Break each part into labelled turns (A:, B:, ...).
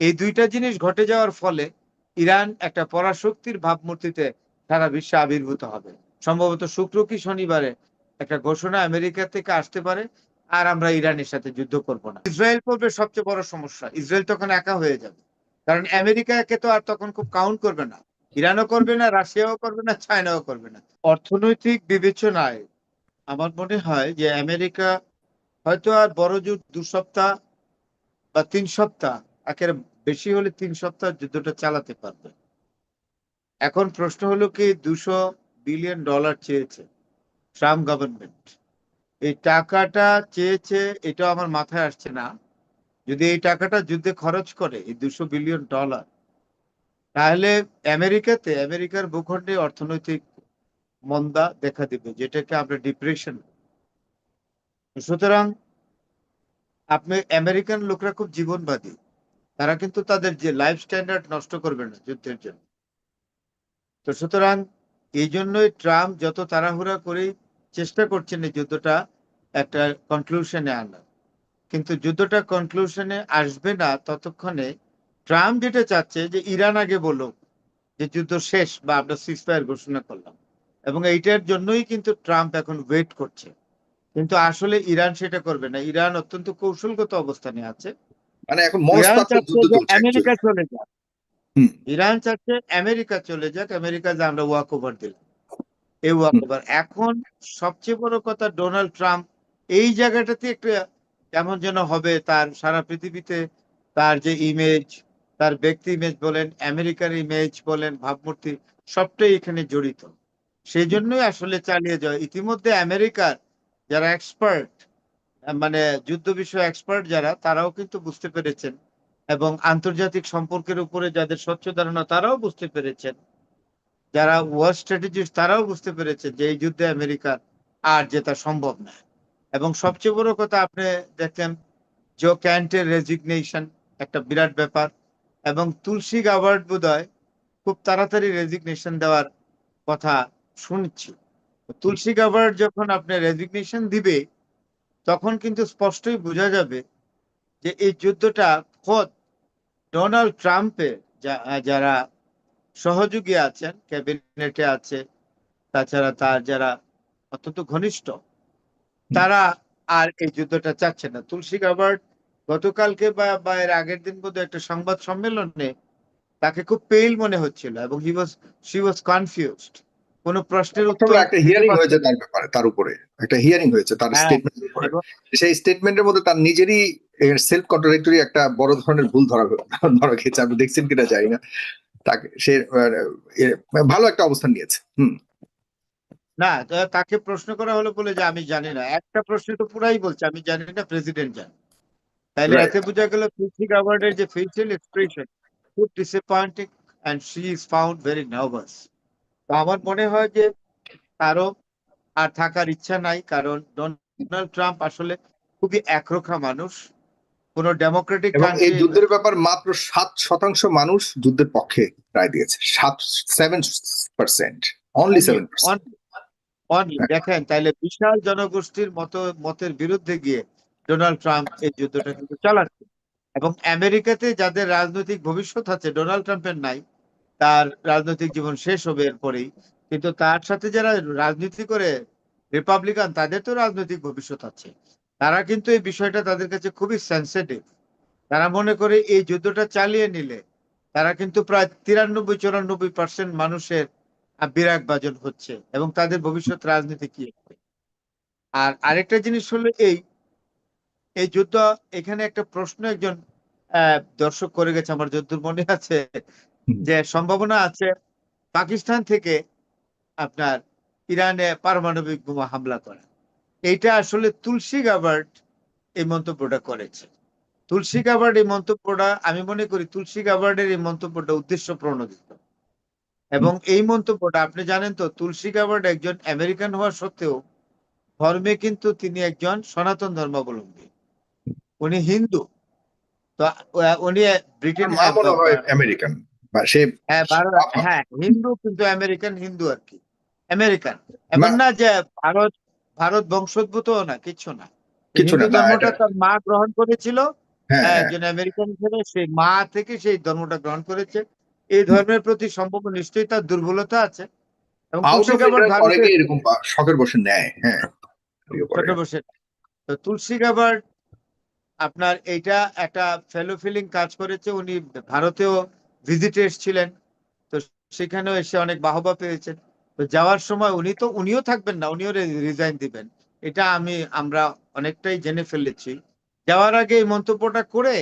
A: এই দুইটা জিনিস ঘটে যাওয়ার ফলে ইরান একটা পরাশক্তির ভাবমূর্তিতে সারা বিশ্বে আবির্ভূত হবে। সম্ভবত শুক্র কি শনিবারে একটা ঘোষণা আমেরিকা থেকে আসতে পারে, আর আমরা ইরানের সাথে যুদ্ধ করব না। ইসরায়েল করবে সবচেয়ে বড় সমস্যা, ইসরায়েল তখন একা হয়ে যাবে, কারণ আমেরিকাকে তো আর তখন খুব কাউন্ট করবে না, ইরানও করবে না, রাশিয়াও করবে না, চায়নাও করবে না। অর্থনৈতিক বিবেচনায় আমার মনে হয় যে আমেরিকা হয়তো আর বড় জোর 2 সপ্তাহ বা 3 সপ্তাহ, একের বেশি হলে 3 সপ্তাহ যুদ্ধটা চালাতে পারবে। এখন প্রশ্ন হলো কি, $200 বিলিয়ন চেয়েছে ট্রাম্প গভর্নমেন্ট। এই টাকাটা চেয়েছে, এটা আমার মাথায় আসছে না। যদি এই টাকাটা যুদ্ধে খরচ করে এই $200 বিলিয়ন, তাহলে আমেরিকার ভূখণ্ডে অর্থনৈতিক মন্দা দেখা দিবে, যেটাকে আমরা ডিপ্রেশন। সুতরাং আপনি আমেরিকান লোকরা খুব জীবনবাদী, তারা কিন্তু তাদের যে লাইফ স্ট্যান্ডার্ড নষ্ট করবে না যুদ্ধের জন্য। তো সুতরাং এই জন্যই ট্রাম্প যত তাড়াহুড়া করে চেষ্টা করছেন এই যুদ্ধটা একটা কনক্লুশনে আনার। কিন্তু যুদ্ধটা কনক্লুশনে আসবে না ততক্ষণে ট্রাম্প যেটা চাচ্ছে যে ইরান আগে বলুক যে যুদ্ধ শেষ বা আমরা সিজফায়ার ঘোষণা করলাম, এবং এইটার জন্যই কিন্তু ট্রাম্প এখন ওয়েট করছে। কিন্তু আসলে ইরান সেটা করবে না, ইরান অত্যন্ত কৌশলগত অবস্থানে আছে।
B: মানে এখন
A: ইরান
B: মনস্তাত্ত্বিক
A: চাচ্ছে
B: যুদ্ধ
A: যে
B: চলছে
A: আমেরিকা
B: অ্যাকচুয়ালি।
A: চলে যাক,
B: হুম।
A: ইরান চাচ্ছে আমেরিকা চলে যাক, আমেরিকা যে আমরা ওয়াক ওভার দিলাম, এই ওয়াক
B: হুম।
A: ওভার। এখন সবচেয়ে বড় কথা, ডোনাল্ড ট্রাম্প এই জায়গাটাতে একটু কেমন যেন হবে, তার সারা পৃথিবীতে তার যে ইমেজ, তার ব্যক্তি ইমেজ বলেন, আমেরিকার ইমেজ বলেন, ভাবমূর্তি, সবটাই এখানে জড়িত। সেই জন্যই আসলে চালিয়ে যাওয়া। ইতিমধ্যে আমেরিকার যারা এক্সপার্ট, মানে যুদ্ধ বিষয়ে এক্সপার্ট যারা, তারাও কিন্তু বুঝতে পেরেছেন, এবং আন্তর্জাতিক সম্পর্কের উপরে যাদের স্বচ্ছ ধারণা তারাও বুঝতে পেরেছেন, যারা ওয়ার স্ট্র্যাটেজিস্ট তারাও বুঝতে পেরেছেন যে এই যুদ্ধে আমেরিকার আর জেতা সম্ভব না। এবং সবচেয়ে বড় কথা, আপনি দেখেন জো ক্যান্টের রেজিগনেশন একটা বিরাট ব্যাপার, এবং তুলসী গাবার্ড বোধহয় খুব তাড়াতাড়ি রেজিগনেশন দেওয়ার কথা শুনছি। তুলসী গাবার্ড যখন আপনি রেজিগনেশন দিবে, তখন কিন্তু স্পষ্টই বোঝা যাবে যে এই যুদ্ধটা খোদ ডোনাল্ড ট্রাম্পের যারা সহযোগী আছেন, ক্যাবিনেটে আছে, তাছাড়া তার যারা অত্যন্ত ঘনিষ্ঠ,
B: হুম।
A: তারা আর এই যুদ্ধটা চাচ্ছে না। তুলসী গাবার্ড গতকালকে বা এর আগের দিন বোধহয় একটা সংবাদ সম্মেলনে তাকে খুব পেইল মনে হচ্ছিল, এবং শি ওয়াজ কনফিউজড, কোনো প্রশ্নের উত্তর
B: একটা
A: দিতে
B: হিয়ারিং হয়েছে
A: পারছেন
B: তার ব্যাপারে, তার উপরে একটা হিয়ারিং হয়েছে তার
A: না। হ্যাঁ,
B: স্টেটমেন্টের উপরে।
A: এবং
B: সেই স্টেটমেন্টের মধ্যে তার নিজেরই সেলফ কন্ট্রাডিক্টরি একটা বড় ধরনের ভুল ধরা খেয়েছে। আপনি দেখছেন কিনা জানি না। তাকে সে ভালো একটা অবস্থান নিয়েছে। হুম।
A: না, তাকে প্রশ্ন করা হলো বলে যে আমি জানি না, একটা প্রশ্ন তো পুরাই বলছে আমি জানি না, প্রেসিডেন্ট জানে। তাইলে
B: রাইট।
A: এতে বোঝা গেল তুলসী গাবার্ডের যে ফেসিয়াল এক্সপ্রেশন খুব disappointing, and she is found very nervous. তো আমার মনে হয় যে তারও আর থাকার ইচ্ছা নাই, কারণ ডোনাল্ড ট্রাম্প আসলে খুবই একরোখা মানুষ। কোন ডেমোক্রেটিক
B: এবং এই
A: কান্ট্রি,
B: যুদ্ধের ব্যাপার মাত্র ৭% মানুষ যুদ্ধের পক্ষে রায় দিয়েছে। 7% অনলি
A: অনলি
B: 7%।
A: অনলি দেখেন, তাইলে বিশাল জনগোষ্ঠীর মতের বিরুদ্ধে গিয়ে ডোনাল্ড ট্রাম্প এই যুদ্ধটা কিন্তু চালাচ্ছে। এবং আমেরিকাতে যাদের রাজনৈতিক ভবিষ্যৎ আছে, ডোনাল্ড ট্রাম্পের নাই, তার রাজনৈতিক জীবন শেষ হবে এরপরেই। কিন্তু তার সাথে যারা রাজনীতি করে রিপাবলিকান, তাদের তো রাজনৈতিক ভবিষ্যৎ আছে। তারা কিন্তু এই বিষয়টা তাদের কাছে খুবই সেন্সিটিভ। তারা মনে করে এই যুদ্ধটা চালিয়ে নিলে তারা কিন্তু প্রায় 93-94% মানুষের বিরাগ ভাজন হচ্ছে, এবং তাদের ভবিষ্যৎ রাজনীতি কি হবে। আর আরেকটা জিনিস হলো এই এই যুদ্ধ, এখানে একটা প্রশ্ন একজন দর্শক করে গেছে, আমার যদ্দূর মনে আছে, যে সম্ভাবনা আছে পাকিস্তান থেকে আপনার ইরানে পারমাণবিক বোমা হামলা করা। এইটা আসলে তুলসী গাবার্ড এই মন্তব্যটা করেছে। তুলসী গাবার্ড এই মন্তব্যটা, আমি মনে করি তুলসী গাবার্ডের এই মন্তব্যটা উদ্দেশ্য প্রণোদিত। এবং এই মন্তব্যটা আপনি জানেন তো, তুলসী গাবার্ড একজন আমেরিকান হওয়া সত্ত্বেও ধর্মে কিন্তু তিনি একজন সনাতন ধর্মাবলম্বী, উনি হিন্দু। তো উনি
B: তার
A: ব্রিটেন,
B: মা মনে হয় আমেরিকান বা সে।
A: হ্যাঁ হ্যাঁ, হিন্দু, কিন্তু আমেরিকান হিন্দু আর কি, আমেরিকান। এমন
B: না,
A: না যে ভারত ভারত বংশোদ্ভূত না, কিচ্ছু না।
B: কিছু না,
A: হিন্দু
B: না এটা।
A: ধর্মটা তার মা গ্রহণ করেছিল,
B: হ্যাঁ হ্যাঁ
A: একজন আমেরিকান হিসেবে সেই মা থেকে সেই ধর্মটা গ্রহণ করেছে। এই ধর্মের প্রতি সম্ভব নিশ্চয়ই তার দুর্বলতা আছে, এবং
B: আউট
A: তুলসী
B: অফ
A: গাবার
B: ইন্টারেস্ট
A: ভারতে
B: অনেকেই এরকম শখের বসে নেয়, হ্যাঁ করে।
A: ছোট বসে। তো তুলসী গাবার আপনার এইটা একটা ফেলো ফিলিং কাজ করেছে। উনি ভারতেও ভিজিটে এসেছিলেন, তো সেখানেও এসে অনেক বাহবা পেয়েছেন। তো যাওয়ার সময় উনিও থাকবেন না, উনিও রিজাইন দিবেন, এটা আমরা অনেকটাই জেনে ফেলেছি। যাওয়ার আগে এই মন্তব্যটা করে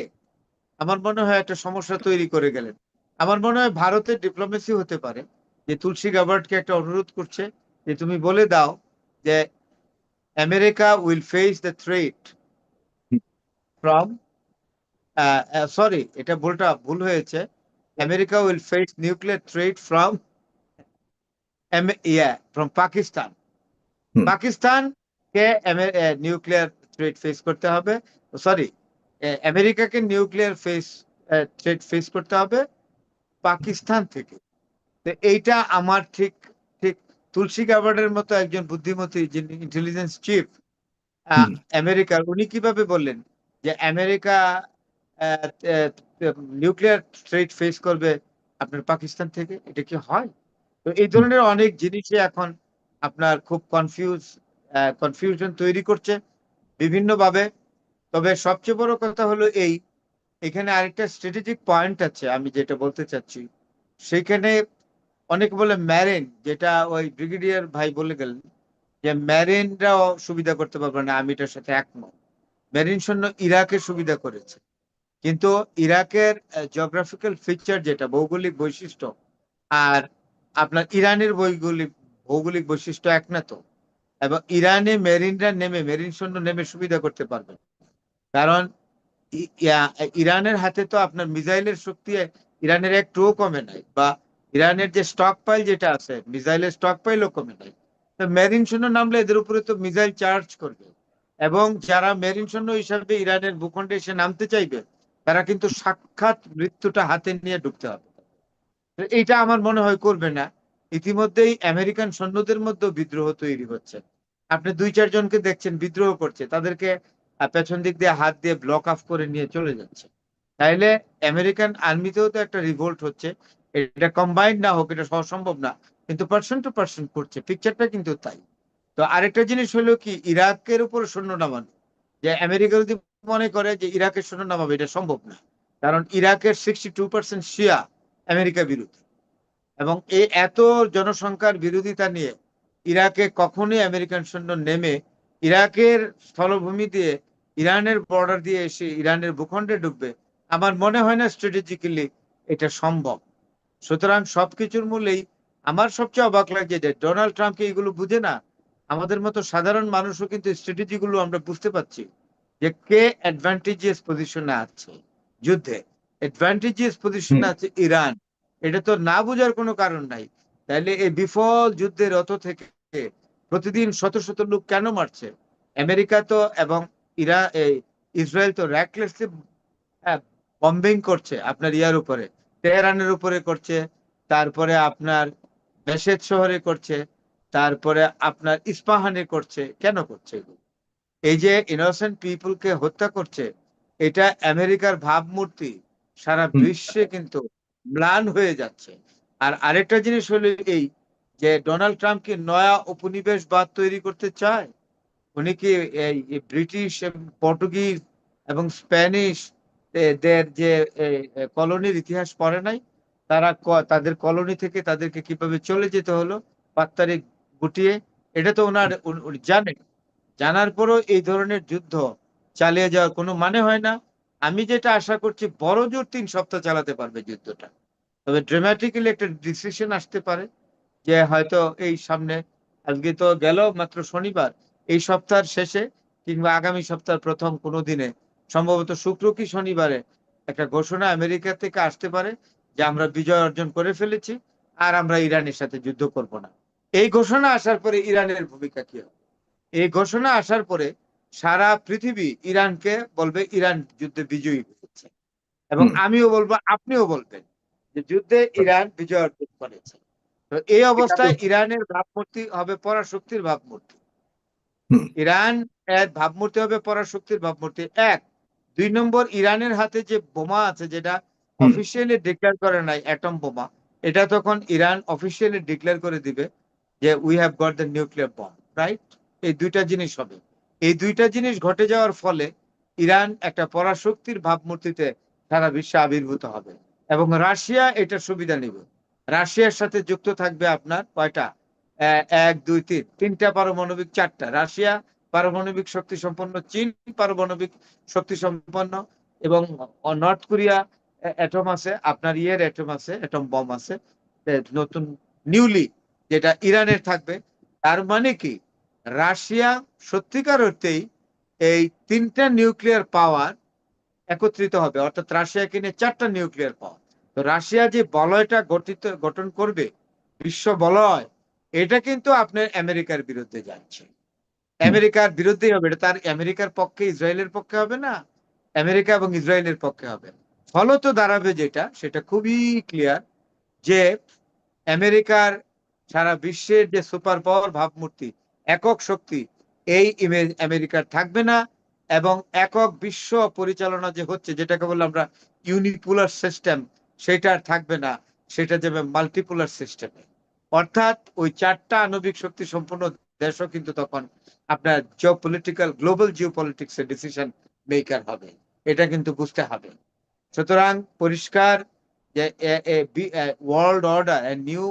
A: আমার মনে হয় একটা সমস্যা তৈরি করে গেলেন। আমার মনে হয় ভারতের ডিপ্লোমেসি হতে পারে যে তুলসী গাবার্ডকে একটা অনুরোধ করছে যে তুমি বলে দাও যে America will face the threat from, sorry এটা ভুল হয়েছে, America will face nuclear threat from Pakistan.
B: Hmm,
A: পাকিস্তানকে নিউক্লিয়ার থ্রেট ফেস করতে হবে, সরি আমেরিকাকে নিউক্লিয়ার থ্রেট ফেস করতে হবে পাকিস্তান থেকে। তো এইটা আমার ঠিক ঠিক তুলসী গাবার্ডের মতো একজন বুদ্ধিমতী, যিনি ইন্টেলিজেন্স চিফ
B: হুম,
A: আমেরিকার, উনি কিভাবে বললেন যে আমেরিকা নিউক্লিয়ার থ্রেট ফেস করবে আপনার পাকিস্তান থেকে? এটা কি হয়? তো এই
B: হুম,
A: ধরনের অনেক জিনিসই এখন আপনার খুব কনফিউশন তৈরি করছে বিভিন্ন ভাবে। তবে সবচেয়ে বড় কথা হলো এখানে আরেকটা স্ট্র্যাটেজিক পয়েন্ট আছে আমি যেটা বলতে চাচ্ছি। সেখানে অনেকে বলে ম্যারিন, যেটা ওই ব্রিগেডিয়ার ভাই বলে গেলেন যে ম্যারিনরাও সুবিধা করতে পারবে না, আমি এটার সাথে একমত। মেরিন সৈন্য ইরাকের সুবিধা করেছে, কিন্তু ইরাকের জিওগ্রাফিক্যাল ফিচার, যেটা ভৌগোলিক বৈশিষ্ট্য, আর আপনার ইরানের ভৌগোলিক বৈশিষ্ট্য এক না তো। এবং ইরানে মেরিন সৈন্য নেমে সুবিধা করতে পারবে, কারণ ইরানের হাতে তো আপনার মিসাইলের শক্তি ইরানের একটুও কমে নাই, বা ইরানের যে স্টক পাইল যেটা আছে, মিসাইলের স্টক পাইলও কমে নাই। তো মেরিন সৈন্য নামলে এদের উপরে তো মিসাইল চার্জ করবে, এবং যারা মেরিন সৈন্য হিসাবে ইরানের ভূখণ্ডে এসে নামতে চাইবে, তারা কিন্তু সাক্ষাৎ মৃত্যুটা হাতে নিয়ে ঢুকতে হবে। তো এইটা আমার মনে হয় করবে না। ইতিমধ্যেই আমেরিকান সৈন্যদের মধ্যেও বিদ্রোহ তৈরি হচ্ছে। আপনি 2-4 জনকে দেখছেন বিদ্রোহ করছে, তাদেরকে পেছন দিক দিয়ে হাত দিয়ে ব্লক অফ করে নিয়ে চলে যাচ্ছে। তাইলে আমেরিকান আর্মিতেও তো একটা রিভোল্ট হচ্ছে। এটা কম্বাইন্ড না হোক, এটা সম্ভব না, কিন্তু পার্সন টু পার্সন করছে, পিকচারটা কিন্তু তাই। তো আরেকটা জিনিস হলো কি, ইরাকের উপর সৈন্য নামানো, যে আমেরিকা যদি মনে করে যে ইরাকের সৈন্য নামাবে, এটা সম্ভব না। কারণ ইরাকের 62% শিয়া আমেরিকা বিরোধী, এবং এই এত জনসংখ্যার বিরোধিতা নিয়ে ইরাকে কখনোই আমেরিকান সৈন্য নেমে ইরাকের স্থলভূমি দিয়ে ইরানের বর্ডার দিয়ে এসে ইরানের ভূখণ্ডে ঢুকবে, আমার মনে হয় না স্ট্র্যাটেজিক্যালি এটা সম্ভব। সুতরাং সবকিছুর মূলেই আমার সবচেয়ে অবাক লাগে যে ডোনাল্ড ট্রাম্পকে এগুলো বুঝে না। আমাদের মতো সাধারণ মানুষও কিন্তু স্ট্র্যাটেজি গুলো আমরা বুঝতে পারছি, যে কে অ্যাডভান্টেজিয়াস পজিশনে আছে যুদ্ধে। অ্যাডভান্টেজিয়াস
B: হুম,
A: পজিশনে আছে ইরান, এটা তো না বোঝার কোনো কারণ নাই। তাইলে এই বিফল যুদ্ধের রত থেকে প্রতিদিন শত শত লোক কেন মারছে? আমেরিকা তো এবং ইসরায়েল তো র্যাকলেসলি বম্বিং করছে আপনার ইয়ার উপরে, তেহরানের উপরে করছে, তারপরে আপনার বেশেদ শহরে করছে, তারপরে আপনার ইস্পাহানে করছে। কেন করছে এগুলো? এই যে ইনোসেন্ট পিপলকে হত্যা করছে, এটা আমেরিকার ভাবমূর্তি সারা
B: হুম,
A: বিশ্বে কিন্তু ম্লান হয়ে যাচ্ছে। আর আরেকটা জিনিস হলো এই, যে ডোনাল্ড ট্রাম্প কি নয়া উপনিবেশবাদ তৈরি করতে চায়? উনি কি এই ব্রিটিশ এবং পর্তুগিজ এবং স্প্যানিশ দের যে কলোনির ইতিহাস পড়ে নাই? তারা তাদের কলোনি থেকে তাদেরকে কিভাবে চলে যেতে হলো পাত্তারি গুটিয়ে, এটা তো উনি জানেন। জানার পরও এই ধরনের যুদ্ধ চালিয়ে যাওয়ার কোনো মানে হয় না। আমি যেটা আশা করছি, বড় জোর 3 সপ্তাহ চালাতে পারবে যুদ্ধটা। তবে ড্রামাটিক্যালি একটা ডিসিশন আসতে পারে, যে হয়তো এই সামনে, আজকে তো গেল মাত্র শনিবার, এই সপ্তাহের শেষে কিংবা আগামী সপ্তাহের প্রথম কোনো দিনে, সম্ভবত শুক্র কি শনিবারে, একটা ঘোষণা আমেরিকা থেকে আসতে পারে যে আমরা বিজয় অর্জন করে ফেলেছি, আর আমরা ইরানের সাথে যুদ্ধ করব না। এই ঘোষণা আসার পরে ইরানের ভূমিকা কি হবে? এই ঘোষণা আসার পরে সারা পৃথিবী ইরানকে বলবে ইরান যুদ্ধে বিজয়ী হয়েছে, এবং
B: হুম।
A: আমিও বলবো, আপনিও বলবেন যে যুদ্ধে ইরান বিজয় অর্জন করেছে। তো এই
B: এটা তো
A: অবস্থায় ইরানের ভাবমূর্তি হবে পরাশক্তির ভাবমূর্তি।
B: হুম,
A: ইরান এর ভাবমূর্তি হবে পরাশক্তির ভাবমূর্তি, এক। 2 নম্বর, ইরানের হাতে যে বোমা আছে, যেটা
B: হুম।
A: অফিসিয়ালি ডিক্লেয়ার করে নাই অ্যাটম বোমা, এটা তখন ইরান অফিসিয়ালি ডিক্লেয়ার করে দিবে যে we have got the nuclear bomb, right? এই দুইটা জিনিস হবে। এই দুইটা জিনিস ঘটে যাওয়ার ফলে ইরান একটা পরাশক্তির ভাবমূর্তিতে সারা বিশ্বে আবির্ভূত হবে, এবং রাশিয়া এটার সুবিধা নেবে। রাশিয়ার সাথে যুক্ত থাকবে আপনার কয়টা, 1 2 3 তিনটা পারমাণবিক, 4টা। রাশিয়া পারমাণবিক শক্তি সম্পন্ন, চীন পারমাণবিক শক্তি সম্পন্ন, এবং নর্থ কোরিয়া অ্যাটম আছে, আপনার ইয়ের অ্যাটম আছে, অ্যাটম বম আছে, নতুন নিউলি, যেটা ইরানের থাকবে। তার মানে কি, রাশিয়া সত্যিকার অর্থেই এই 3টা নিউক্লিয়ার পাওয়ার একত্রিত হবে, অর্থাৎ রাশিয়া কিনে 4টা নিউক্লিয়ার পাওয়ার। তো রাশিয়া যে বলয়টা গঠন করবে, বিশ্ব বলয়, এটা কিন্তু আপনার আমেরিকার বিরুদ্ধে যাচ্ছে। আমেরিকার বিরুদ্ধেই হবে এটা। তার আমেরিকার পক্ষে, ইসরায়েলের পক্ষে হবে না, আমেরিকা এবং ইসরায়েলের পক্ষে হবে। ফলত দাঁড়াবে যেটা, সেটা খুবই ক্লিয়ার, যে আমেরিকার সারা বিশ্বের যে সুপার পাওয়ার ভাবমূর্তি, একক শক্তি, এই ইমেজ আমেরিকার থাকবে না। এবং একক বিশ্ব পরিচালনা যে হচ্ছে, যেটাকে বলে আমরা ইউনিপোলার সিস্টেম, সেটা আর থাকবে না, সেটা যাবে মাল্টিপোলার সিস্টেমে। অর্থাৎ ওই 4টা আণবিক শক্তি সম্পন্ন দেশও কিন্তু তখন আপনার জিওপলিটিক্যাল, গ্লোবাল জিওপলিটিক্সের ডিসিশন মেকার হবে। এটা কিন্তু বুঝতে হবে। সুতরাং পরিষ্কার যে world order, new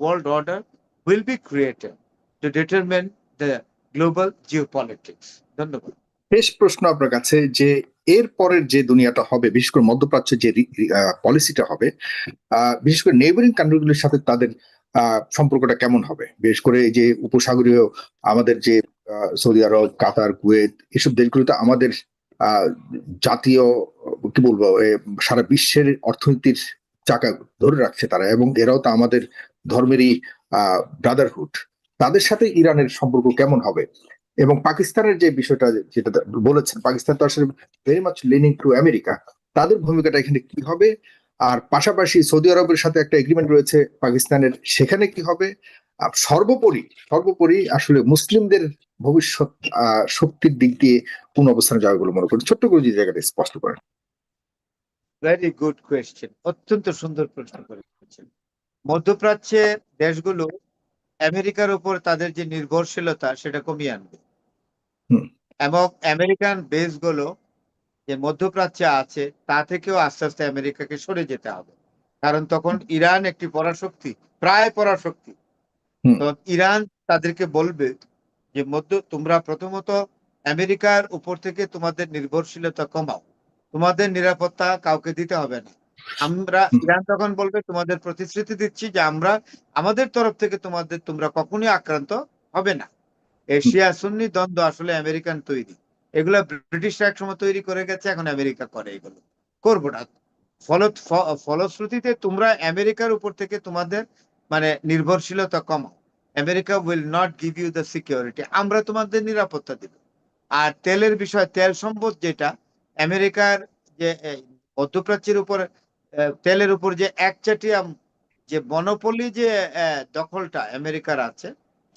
A: world order will be created to determine the global geopolitics. ধন্যবাদ।
B: শেষ প্রশ্ন আপনার কাছে, যে এর পরের যে দুনিয়াটা হবে, বিশেষ করে মধ্যপ্রাচ্যে যে পলিসিটা হবে, বিশেষ করে নেইবারিং কান্ট্রিগুলোর সাথে তাদের সম্পর্কটা কেমন হবে? বিশেষ করে এই যে উপসাগরীয় আমাদের যে সৌদি আরব, কাতার, কুয়েত, এসব দেশগুলোতে আমাদের জাতীয়, কি বলবো, সারা বিশ্বের অর্থনীতির চাকা ধরে রাখছে তারা, এবং এরাও তো আমাদের ধর্মেরই ব্রাদারহুড। তাদের সাথে ইরানের সম্পর্ক কেমন হবে? এবং পাকিস্তানের যে বিষয়টা যেটা বলেছেন, পাকিস্তান তো আসলে very much lining to America, তাদের ভূমিকাটা এখানে কি হবে? আর পাশাপাশি সৌদি আরবের সাথে একটা এগ্রিমেন্ট রয়েছে পাকিস্তানের, সেখানে কি হবে? আর সর্বোপরি সর্বোপরি আসলে মুসলিমদের ভবিষ্যৎ শক্তির দিক দিয়ে কোন অবস্থানে যাবে বলে মনে করেন? ছোট্ট করে যে জায়গাটা স্পষ্ট করেন।
A: ভেরি গুড কোয়েশ্চেন, অত্যন্ত সুন্দর প্রশ্ন করেছেন। মধ্যপ্রাচ্যের দেশগুলো আমেরিকার উপর তাদের যে নির্ভরশীলতা, সেটা কমিয়ে আনবে।
B: হুম।
A: এবং আমেরিকান বেসগুলো যে মধ্যপ্রাচ্যে আছে, তা থেকেও আস্তে আস্তে আমেরিকাকে সরে যেতে হবে। কারণ তখন ইরান একটি পরাশক্তি, প্রায় পরাশক্তি।
B: হুম।
A: তো ইরান তাদেরকে বলবে যে তোমরা প্রথমত আমেরিকার উপর থেকে তোমাদের নির্ভরশীলতা কমাও, তোমাদের নিরাপত্তা কাউকে দিতে হবে না। ইরান তখন বলবে, তোমাদের প্রতিশ্রুতি দিচ্ছি যে আমরা আমাদের তরফ থেকে তোমরা কখনোই আক্রান্ত হবে না। এশিয়া সুন্নি দ্বন্দ্ব আসলে আমেরিকান তৈরি, এগুলো ব্রিটিশরা একসময় তৈরি করে গেছে, এখন আমেরিকা করে, এগুলো করবো না। ফলশ্রুতিতে তোমরা আমেরিকার উপর থেকে তোমাদের মানে নির্ভরশীলতা কমাও। America will not give you the security, আমরা তোমাদের নিরাপত্তা দিব। আর তেলের বিষয়, তেল সম্পদ যেটা আমেরিকার, যে মধ্যপ্রাচ্যের উপর তেলের উপর যে একচাটিয়া যে মনোপলি, যে দখলটা আমেরিকার আছে,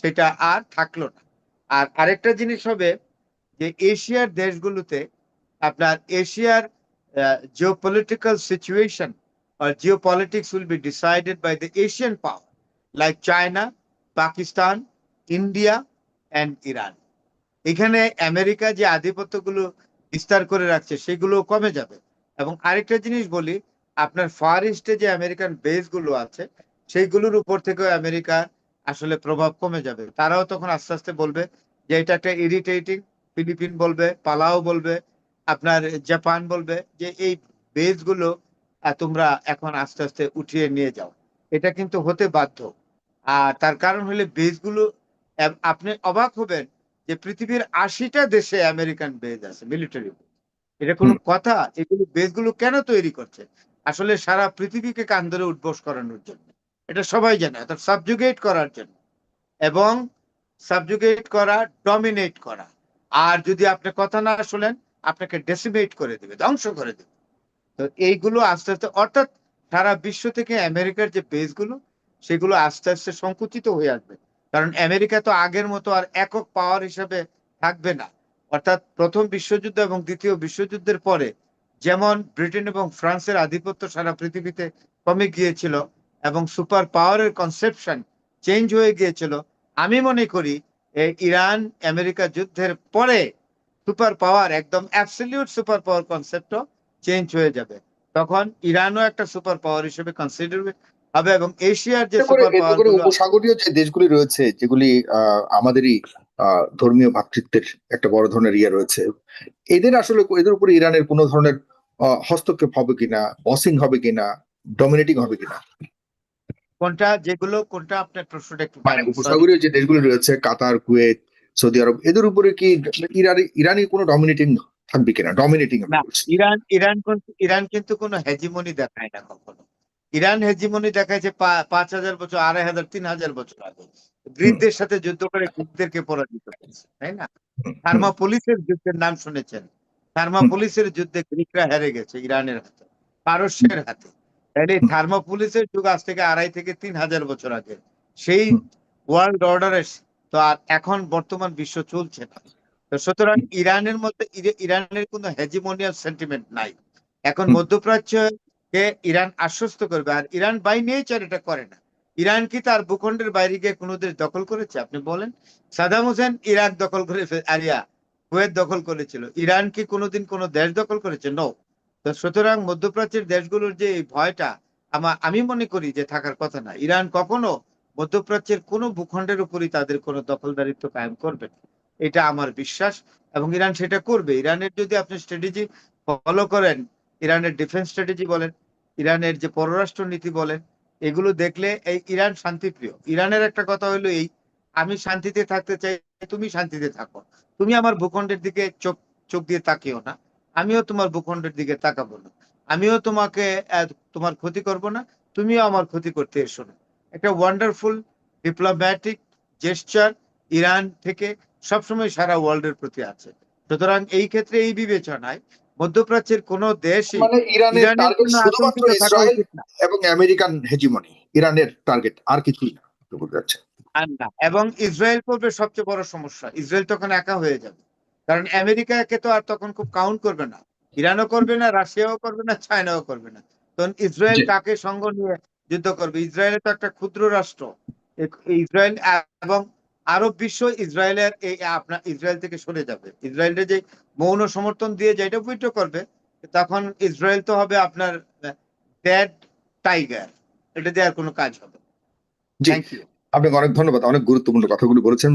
A: সেটা আর থাকলো না। আর আরেকটা জিনিস হবে যে এশিয়ার দেশগুলোতে, আপনার এশিয়ার geopolitical situation or geopolitics will be decided by the Asian power like China, Pakistan, India and Iran. এখানে আমেরিকা যে আধিপত্যগুলো বিস্তার করে রাখছে, সেগুলো কমে যাবে। এবং আরেকটা জিনিস বলি, আপনার ফার ইস্টে যে আমেরিকান বেস গুলো আছে, সেইগুলোর উপর থেকেও আমেরিকার আসলে প্রভাব কমে যাবে। তারাও তখন আস্তে আস্তে বলবে যে এটা একটা ইরিটেটিং, ফিলিপিন বলবে, পালাও বলবে, আপনার জাপান বলবে যে এই বেস গুলো তোমরা এখন আস্তে আস্তে উঠিয়ে নিয়ে যাও। এটা কিন্তু হতে বাধ্য। আর তার কারণ হলে বেস গুলো, আপনি অবাক হবেন যে পৃথিবীর 80টা দেশে আমেরিকান বেজ আছে, মিলিটারি। এটা কোনো কথা? এগুলো বেসগুলো কেন তৈরি করছে? আসলে সারা পৃথিবীকে কান ধরে উঠবোস করানোর জন্য। এটা সবাই জানে, অর্থাৎ সাবজুগেট করার জন্য। এবং সাবজুগেট করা, ডমিনেট করা। আর যদি আপনি কথা না শুনেন, আপনাকে ডেসিমেট করে দেবে, ধ্বংস করে দেবে। তো এইগুলো আস্তে আস্তে, অর্থাৎ সারা বিশ্ব থেকে আমেরিকার যে বেসগুলো, সেগুলো আস্তে আস্তে সংকুচিত হয়ে আসবে। কারণ আমেরিকা তো আগের মতো আর একক পাওয়ার হিসেবে থাকবে না। অর্থাৎ প্রথম বিশ্বযুদ্ধ এবং দ্বিতীয় বিশ্বযুদ্ধের পরে যেমন ব্রিটেন এবং ফ্রান্সের আধিপত্য সারা পৃথিবীতে কমে গিয়েছিল এবং সুপার পাওয়ারের কনসেপশন চেঞ্জ হয়ে গিয়েছিল, আমি মনে করি এই ইরান আমেরিকা যুদ্ধের পরে সুপার পাওয়ার, একদম অ্যাবসলিউট সুপার পাওয়ার কনসেপ্টও চেঞ্জ হয়ে যাবে। তখন ইরানও একটা সুপার পাওয়ার হিসেবে কনসিডার হবে এবং এশিয়ার যে সুপার
B: এতে
A: পাওয়ার
B: করে
A: গুলো
B: উপসাগরীয় যে দেশগুলি রয়েছে, যেগুলি আমাদেরই ধর্মীয় ভ্রাতৃত্বের একটা বড় ধরনের ইয়ে রয়েছে, এদের উপরে ইরানের কোনো ধরনের হস্তক্ষেপ হবে কিনা, বসিং হবে কিনা, ডমিনেটিং হবে কিনা?
A: কোনটা আপনার প্রশ্নটা একটু
B: মানে
A: সরি।
B: উপসাগরীয় যে দেশগুলি রয়েছে, কাতার, কুয়েত, সৌদি আরব, এদের উপরে কি ইরানি কোনো ডমিনেটিং থাকবে কিনা? ডমিনেটিং আমি
A: না,
B: বলছি।
A: ইরান কিন্তু কোনো হেজিমনি দেখায় না কখনো। ইরান হেজিমনি দেখায় যে 5,000 বছর, 2,500, 3,000 বছর আগে
B: হুম,
A: গ্রিকদের সাথে যুদ্ধ করে গ্রিকদেরকে পরাজিত করেছে, তাই না?
B: হুম, হুম,
A: থার্মোপলিসের যুদ্ধের নাম শুনেছেন?
B: হুম,
A: থার্মোপলিসের যুদ্ধে গ্রিকরা হেরে গেছে ইরানের হাতে, পারস্যের হাতে। তাহলে এই
B: হুম,
A: থার্মোপলিসের যুগ আজ থেকে 2,500 থেকে 3,000 বছর আগে। সেই
B: হুম,
A: ওয়ার্ল্ড অর্ডারের তো আর এখন বর্তমান বিশ্ব চলছে না। তো সুতরাং ইরানের মধ্যে ইরানের কোনো হেজিমোনিয়াল সেন্টিমেন্ট নাই। এখন
B: হুম।
A: মধ্যপ্রাচ্যকে ইরান আশ্বস্ত করবে, আর ইরান বাই নেচার এটা করে না। ইরান কি তার ভূখণ্ডের বাইরে গিয়ে কোনো দেশ দখল করেছে? আপনি বলেন। সাদাম হোসেন ইরাক দখল করে কুয়েত দখল করেছিল। ইরান কি কোনোদিন কোনো দেশ দখল করেছে? নো। তো সুতরাং মধ্যপ্রাচ্যের দেশগুলোর যে এই ভয়টা আমি মনে করি যে থাকার কথা না। ইরান কখনো মধ্যপ্রাচ্যের কোনো ভূখণ্ডের উপরই তাদের কোনো দখলদারিত্ব কায়েম করবে না, এটা আমার বিশ্বাস। এবং ইরান সেটা করবে। ইরানের যদি আপনি স্ট্র্যাটেজি ফলো করেন, ইরানের ডিফেন্স স্ট্র্যাটেজি বলেন, ইরানের যে পররাষ্ট্র নীতি বলেন, এগুলো দেখলে এই ইরান শান্তিপ্রিয়। ইরানের একটা কথা হলো এই, আমি শান্তিতে থাকতে চাই, তুমি শান্তিতে থাকো। তুমি আমার ভূখণ্ডের দিকে চোখ চোখ দিয়ে তাকিও না, আমিও তোমার ভূখণ্ডের দিকে তাকাবো না। আমিও তোমাকে তোমার ক্ষতি করব না, তুমিও আমার ক্ষতি করতে এসো না। একটা ওয়ান্ডারফুল ডিপ্লোম্যাটিক জেস্চার ইরান থেকে সবসময় সারা ওয়ার্ল্ডের প্রতি আছে। সুতরাং এই ক্ষেত্রে এই বিবেচনায় মধ্যপ্রাচ্যের কোনো দেশই
B: মানে ইরানের
A: ইরানের
B: টার্গেট
A: জন্য
B: শুধুমাত্র
A: আতঙ্কিত থাকা
B: ইসরায়েল
A: উচিত না।
B: এবং আমেরিকান হেজিমনি, ইরানের টার্গেট আর কিছুই না, বলতে যাচ্ছে।
A: আর না, এবং ইসরায়েল করবে সবচেয়ে বড় সমস্যা, ইসরায়েল তখন একা হয়ে যাবে। কারণ আমেরিকাকে তো আর তখন খুব কাউন্ট করবে না, ইরানও করবে না, রাশিয়াও করবে না, চায়নাও করবে না। তখন ইসরায়েল
B: জি,
A: কাকে সঙ্গ নিয়ে যুদ্ধ করবে? ইসরায়েল তো একটা ক্ষুদ্র রাষ্ট্র। ইসরায়েল এবং আরব বিশ্ব ইসরায়েলের এই আপনার ইসরায়েল থেকে সরে যাবে। ইসরায়েলের যে মৌন সমর্থন দিয়ে যেটা উইথড্র করবে, তখন ইসরায়েল তো হবে আপনার ডেড টাইগার, এটা দিয়ে আর কোনো কাজ হবে।
B: জি।
A: Thank you.
B: আপনাকে অনেক ধন্যবাদ, অনেক গুরুত্বপূর্ণ কথাগুলো বলেছেন।